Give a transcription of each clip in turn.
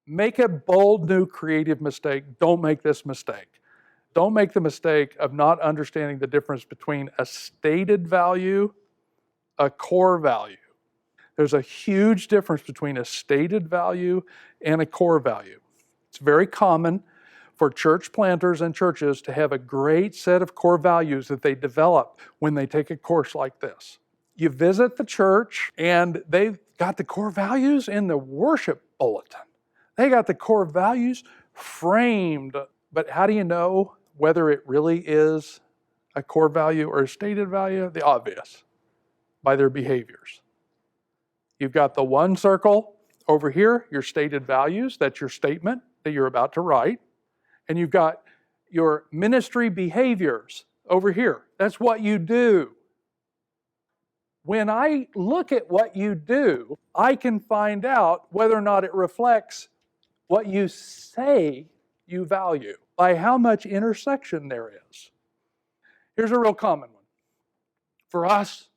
Make a bold, new, creative mistake. Don't make this mistake. Don't make the mistake of not understanding the difference between a stated value, a core value. There's a huge difference between a stated value and a core value. It's very common for church planters and churches to have a great set of core values that they develop when they take a course like this. You visit the church and they've got the core values in the worship bulletin. They got the core values framed, but how do you know whether it really is a core value or a stated value? The obvious, by their behaviors. You've got the one circle over here, your stated values, that's your statement that you're about to write. And you've got your ministry behaviors over here. That's what you do. When I look at what you do, I can find out whether or not it reflects what you say you value, by how much intersection there is. Here's a real common one. For us,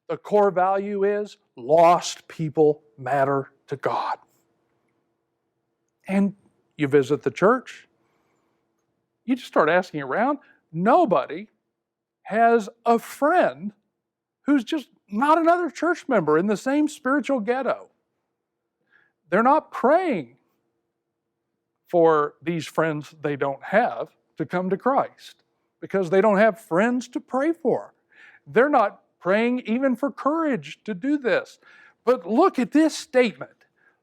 the core value is lost people matter to God. And you visit the church, you just start asking around, nobody has a friend who's just not another church member in the same spiritual ghetto. They're not praying for these friends they don't have to come to Christ because they don't have friends to pray for. They're not praying even for courage to do this. But look at this statement.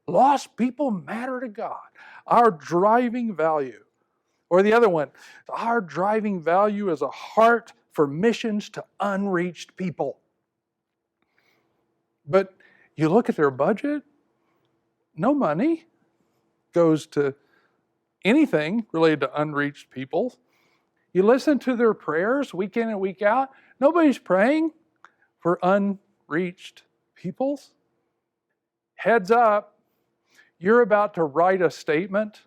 Lost people matter to God. Our driving value. Or the other one, our driving value is a heart for missions to unreached people. But you look at their budget, no money goes to anything related to unreached people. You listen to their prayers week in and week out, nobody's praying for unreached peoples. Heads up, you're about to write a statement.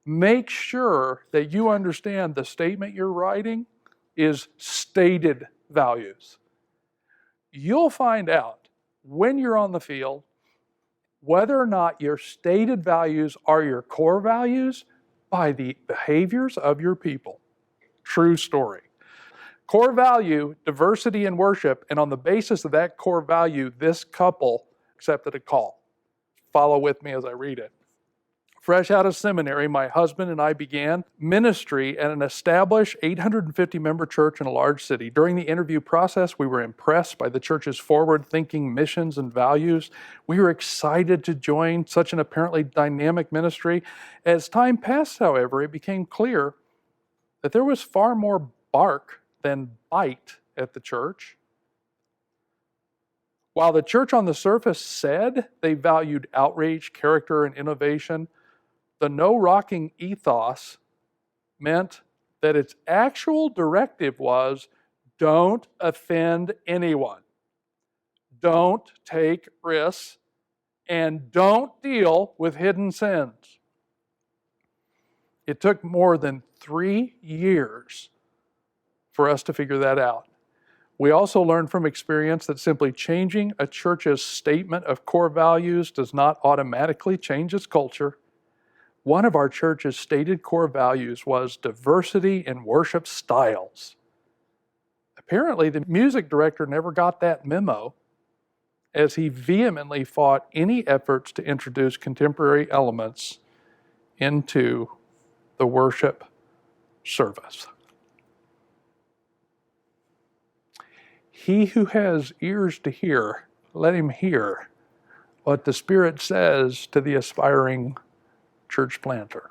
Make sure that you understand the statement you're writing is stated values. You'll find out when you're on the field whether or not your stated values are your core values by the behaviors of your people. True story. Core value, diversity in worship, and on the basis of that core value, this couple accepted a call. Follow with me as I read it. Fresh out of seminary, my husband and I began ministry at an established 850-member church in a large city. During the interview process, we were impressed by the church's forward-thinking missions and values. We were excited to join such an apparently dynamic ministry. As time passed, however, it became clear that there was far more bark than bite at the church. While the church on the surface said they valued outreach, character, and innovation, the no-rocking ethos meant that its actual directive was, don't offend anyone, don't take risks, and don't deal with hidden sins. It took more than 3 years for us to figure that out. We also learned from experience that simply changing a church's statement of core values does not automatically change its culture. One of our church's stated core values was diversity in worship styles. Apparently, the music director never got that memo, as he vehemently fought any efforts to introduce contemporary elements into the worship service. He who has ears to hear, let him hear what the Spirit says to the aspiring church planter.